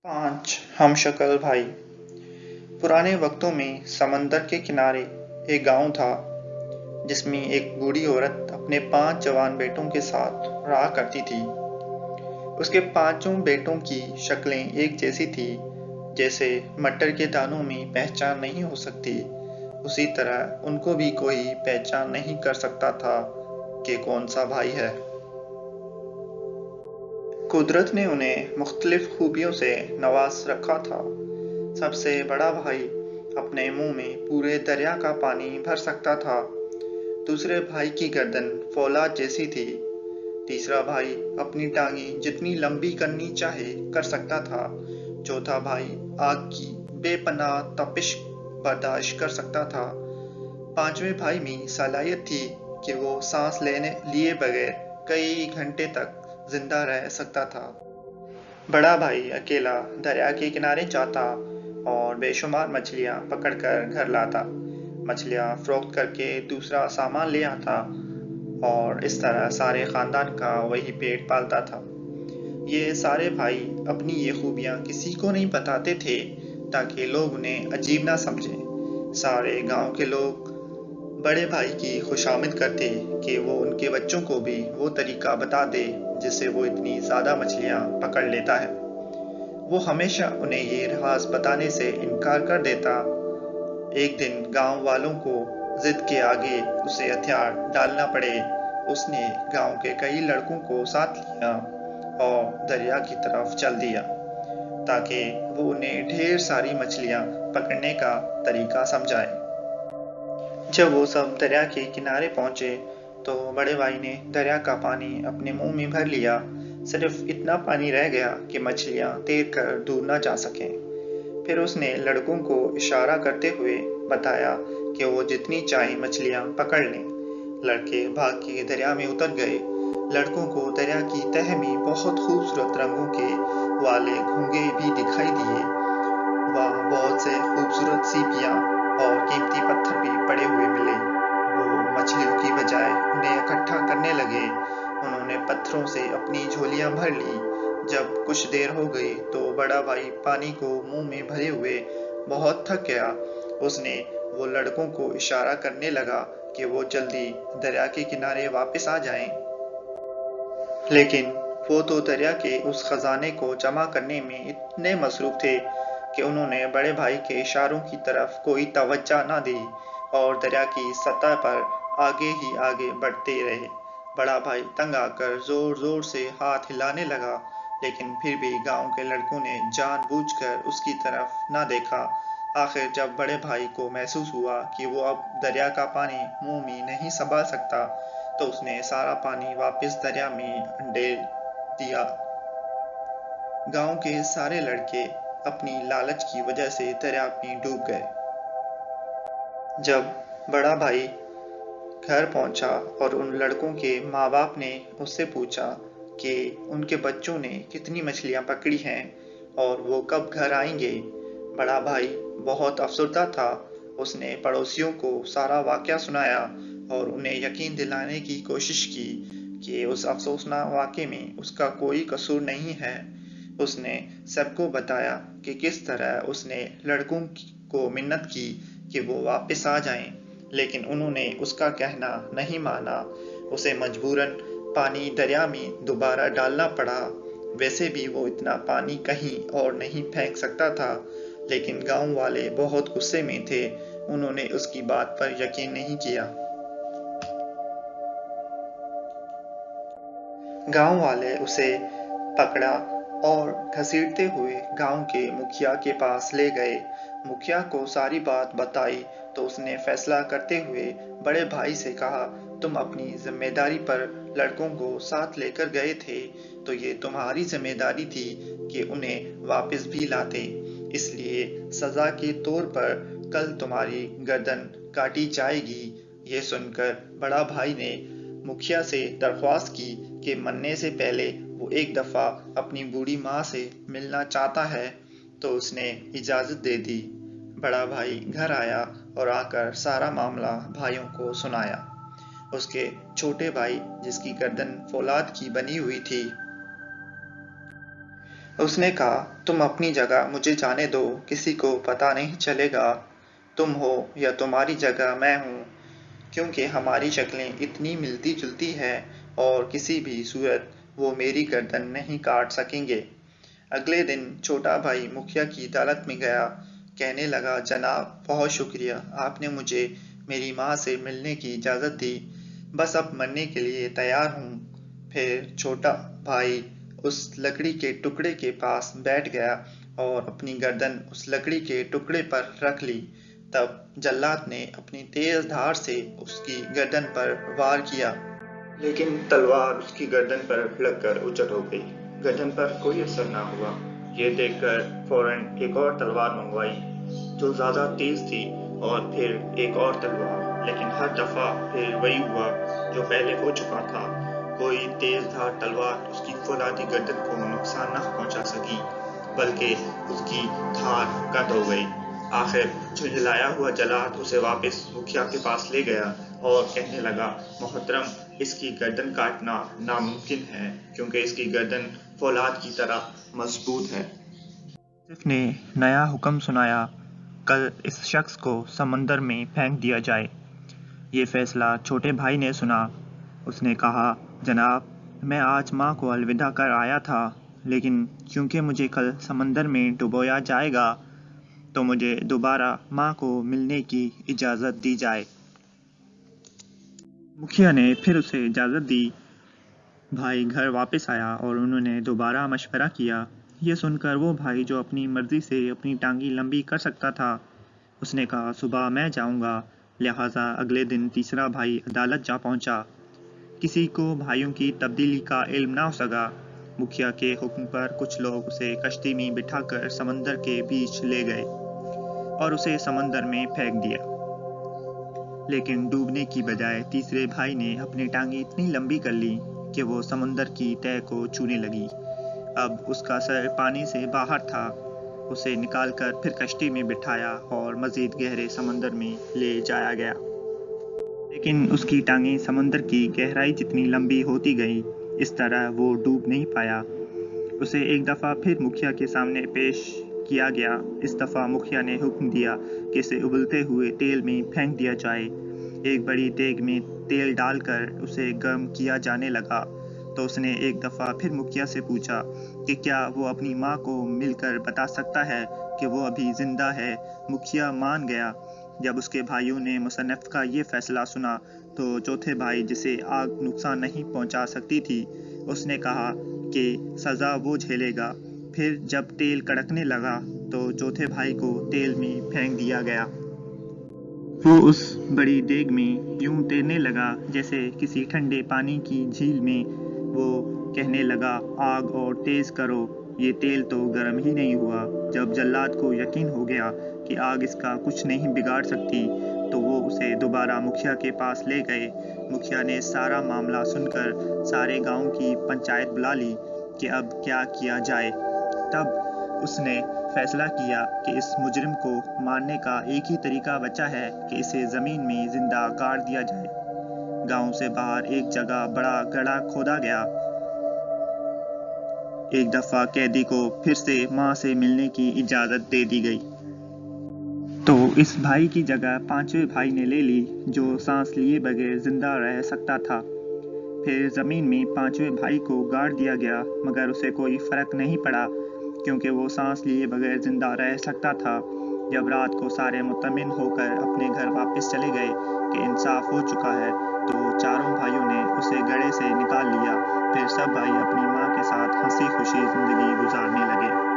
5 हमशक्ल भाई। पुराने वक्तों में समंदर के किनारे एक गांव था जिसमें एक बूढ़ी औरत अपने 5 जवान बेटों के साथ रहा करती थी। उसके पांचों बेटों की शक्लें एक जैसी थी, जैसे मटर के दानों में पहचान नहीं हो सकती, उसी तरह उनको भी कोई पहचान नहीं कर सकता था कि कौन सा भाई है। कुदरत ने उन्हें मुख्तलिफ खूबियों से नवाज रखा था। सबसे बड़ा भाई अपने मुंह में पूरे दरिया का पानी भर सकता था। दूसरे भाई की गर्दन फौलाद जैसी थी। तीसरा भाई अपनी टांगें जितनी लंबी करनी चाहे कर सकता था। चौथा भाई आग की बेपनाह तपिश बर्दाश्त कर सकता था। पांचवें भाई में सलाहियत थी कि वो सांस लेने लिए बगैर कई घंटे तक जिंदा रह सकता था। बड़ा भाई अकेला दरिया के किनारे जाता और बेशुमार मछलियां पकड़कर घर लाता। मछलियां फरोख्त करके दूसरा सामान ले आता और इस तरह सारे खानदान का वही पेट पालता था। ये सारे भाई अपनी ये खूबियां किसी को नहीं बताते थे ताकि लोग उन्हें अजीब ना समझें। सारे गांव के लोग बड़े भाई की खुशामद करते कि वो उनके बच्चों को भी वो तरीका बता दे जिससे वो इतनी ज़्यादा मछलियां पकड़ लेता है। वो हमेशा उन्हें ये राज बताने से इनकार कर देता। एक दिन गांव वालों को जिद के आगे उसे हथियार डालना पड़े। उसने गांव के कई लड़कों को साथ लिया और दरिया की तरफ चल दिया ताकि वो उन्हें ढेर सारी मछलियां पकड़ने का तरीका समझाए। जब वो सब दरिया के किनारे पहुंचे तो बड़े भाई ने दरिया का पानी अपने मुंह में भर लिया। सिर्फ इतना पानी रह गया कि मछलियां तैर कर दूर ना जा सकें। फिर उसने लड़कों को इशारा करते हुए बताया कि वो जितनी चाहे मछलियां पकड़ लें। लड़के भाग के दरिया में उतर गए। लड़कों को दरिया की तह में बहुत खूबसूरत रंगों के वाले घोंगे भी दिखाई दिए। वहाँ बहुत से खूबसूरत सीपियाँ और कीमती पत्थर भी पड़े हुए मिले। वो मछलियों की बजाय उन्हें इकट्ठा करने लगे। उन्होंने पत्थरों से अपनी झोलियां भर ली। जब कुछ देर हो गई तो बड़ा भाई पानी को मुंह में भरे हुए बहुत थक गया। उसने वो लड़कों को इशारा करने लगा कि वो जल्दी दरिया के किनारे वापस आ जाएं। लेकिन वो तो दरिया के उस खजाने को जमा करने में इतने मसरूफ थे कि उन्होंने बड़े भाई के इशारों की तरफ कोई तवज्जो न दी और दरिया की सतह पर आगे ही आगे बढ़ते रहे। बड़ा भाई तंग आकर जोर जोर से हाथ हिलाने लगा, लेकिन फिर भी गांव के लड़कों ने जानबूझकर उसकी तरफ न देखा। आखिर जब बड़े भाई को महसूस हुआ कि वो अब दरिया का पानी मुंह में नहीं संभाल सकता तो उसने सारा पानी वापस दरिया में ढेल दिया। गांव के सारे लड़के अपनी लालच की वजह से दरिया में डूब गए। जब बड़ा भाई घर पहुंचा और उन लड़कों के माँ बाप ने उससे पूछा कि उनके बच्चों ने कितनी मछलियां पकड़ी हैं और वो कब घर आएंगे। बड़ा भाई बहुत अफसरदा था। उसने पड़ोसियों को सारा वाकया सुनाया और उन्हें यकीन दिलाने की कोशिश की कि उस अफसोसनाक वाकये में उसका कोई कसूर नहीं है। उसने सबको बताया कि किस तरह उसने लड़कों को मिन्नत की कि वो वापस आ जाएं, लेकिन उन्होंने उसका कहना नहीं माना। उसे मजबूरन पानी दरिया में दोबारा डालना पड़ा। वैसे भी वो इतना पानी कहीं और नहीं फेंक सकता था, लेकिन गांव वाले बहुत गुस्से में थे। उन्होंने उसकी बात पर यकीन नहीं किया। गांव वाले उसे पकड़ा और घसीटते हुए गांव के मुखिया के पास ले गए। मुखिया को सारी बात बताई तो उसने फैसला करते हुए बड़े भाई से कहा, तुम अपनी जिम्मेदारी पर लड़कों को साथ लेकर गए थे तो ये तुम्हारी जिम्मेदारी थी कि उन्हें वापस भी लाते। इसलिए सजा के तौर पर कल तुम्हारी गर्दन काटी जाएगी। ये सुनकर बड़ा भाई ने मुखिया से दरख्वास्त की कि मरने से पहले वो एक दफा अपनी बूढ़ी माँ से मिलना चाहता है, तो उसने इजाजत दे दी। बड़ा भाई घर आया और आकर सारा मामला भाइयों को सुनाया। उसके छोटे भाई, जिसकी गर्दन फौलाद की बनी हुई थी, उसने कहा, तुम अपनी जगह मुझे जाने दो, किसी को पता नहीं चलेगा तुम हो या तुम्हारी जगह मैं हूँ, क्योंकि हमारी शक्लें इतनी मिलती जुलती हैं और किसी भी सूरत वो मेरी गर्दन नहीं काट सकेंगे। अगले दिन छोटा भाई मुखिया की अदालत में गया। कहने लगा, जनाब बहुत शुक्रिया, आपने मुझे मेरी माँ से मिलने की इजाज़त दी। बस अब मरने के लिए तैयार हूँ। फिर छोटा भाई उस लकड़ी के टुकड़े के पास बैठ गया और अपनी गर्दन उस लकड़ी के टुकड़े पर रख ली। तब जल्लाद ने अपनी तेज धार से उसकी गर्दन पर वार किया, लेकिन तलवार उसकी गर्दन पर लगकर उचट हो गई। गर्दन पर कोई असर ना हुआ। ये देखकर फौरन एक और तलवार मंगवाई, जो ज्यादा तेज थी, और फिर एक और तलवार, लेकिन हर दफा फिर वही हुआ जो पहले हो चुका था। कोई तेज धार तलवार उसकी फौलादी गर्दन को नुकसान न पहुंचा सकी, बल्कि उसकी धार कट हो गई। आखिर झुंझलाया हुआ जल्लाद उसे वापस मुखिया के पास ले गया और कहने लगा, मोहतरम, इसकी गर्दन काटना नामुमकिन है, क्योंकि इसकी गर्दन फौलाद की तरह मजबूत है। आसिफ ने नया हुक्म सुनाया, कल इस शख्स को समंदर में फेंक दिया जाए। ये फैसला छोटे भाई ने सुना। उसने कहा, जनाब, मैं आज माँ को अलविदा कर आया था, लेकिन क्योंकि मुझे कल समंदर में डुबोया जाएगा, तो मुझे दोबारा माँ को मिलने की इजाज़त दी जाए। मुखिया ने फिर उसे इजाज़त दी। भाई घर वापस आया और उन्होंने दोबारा मशवरा किया। ये सुनकर वो भाई जो अपनी मर्जी से अपनी टांगी लंबी कर सकता था, उसने कहा, सुबह मैं जाऊंगा। लिहाजा अगले दिन तीसरा भाई अदालत जा पहुंचा। किसी को भाइयों की तब्दीली का इल्म ना हो सका। मुखिया के हुक्म पर कुछ लोग उसे कश्ती में बिठाकर समंदर के बीच ले गए और उसे समंदर में फेंक दिया। लेकिन डूबने की बजाय तीसरे भाई ने अपनी टांगी इतनी लंबी कर ली कि वो समंदर की तह को छूने लगी। अब उसका सर पानी से बाहर था। उसे निकालकर फिर कश्ती में बिठाया और मज़ीद गहरे समंदर में ले जाया गया। लेकिन उसकी टांगें समंदर की गहराई जितनी लंबी होती गईं, इस तरह वो डूब नहीं पाया। उसे एक दफ़ा फिर मुखिया के सामने पेश किया गया। इस दफ़ा मुखिया ने हुक्म दिया कि इसे उबलते हुए तेल में फेंक दिया जाए। एक बड़ी देग में तेल डालकर उसे गर्म किया जाने लगा। तो उसने एक दफ़ा फिर मुखिया से पूछा कि क्या वो अपनी माँ को मिलकर बता सकता है कि वो अभी ज़िंदा है। मुखिया मान गया। जब उसके भाइयों ने मुसन्नफ़ का ये फ़ैसला सुना, तो चौथे भाई, जिसे आग नुकसान नहीं पहुंचा सकती थी, उसने कहा कि सज़ा वो झेलेगा। फिर जब तेल कड़कने लगा, तो चौथे भाई को तेल में फेंक दिया गया। वो उस बड़ी देग में यूं तैरने लगा जैसे किसी ठंडे पानी की झील में। वो कहने लगा, आग और तेज़ करो, ये तेल तो गर्म ही नहीं हुआ। जब जल्लाद को यकीन हो गया कि आग इसका कुछ नहीं बिगाड़ सकती, तो वो उसे दोबारा मुखिया के पास ले गए। मुखिया ने सारा मामला सुनकर सारे गांव की पंचायत बुला ली कि अब क्या किया जाए। तब उसने फैसला किया कि इस मुजरिम को मारने का एक ही तरीका बचा है कि इसे ज़मीन में जिंदा गाड़ दिया जाए। गांव से बाहर एक जगह बड़ा गड्ढा खोदा गया। एक दफ़ा कैदी को फिर से माँ से मिलने की इजाज़त दे दी गई। तो इस भाई की जगह पांचवें भाई ने ले ली, जो सांस लिए बगैर जिंदा रह सकता था। फिर ज़मीन में पांचवें भाई को गाड़ दिया गया, मगर उसे कोई फ़र्क नहीं पड़ा, क्योंकि वो सांस लिए बगैर जिंदा रह सकता था। जब रात को सारे मुतमिन होकर अपने घर वापस चले गए कि इंसाफ हो चुका है, तो चारों भाइयों ने उसे गड्ढे से निकाल लिया। फिर सब भाई अपनी माँ के साथ हंसी खुशी ज़िंदगी गुजारने लगे।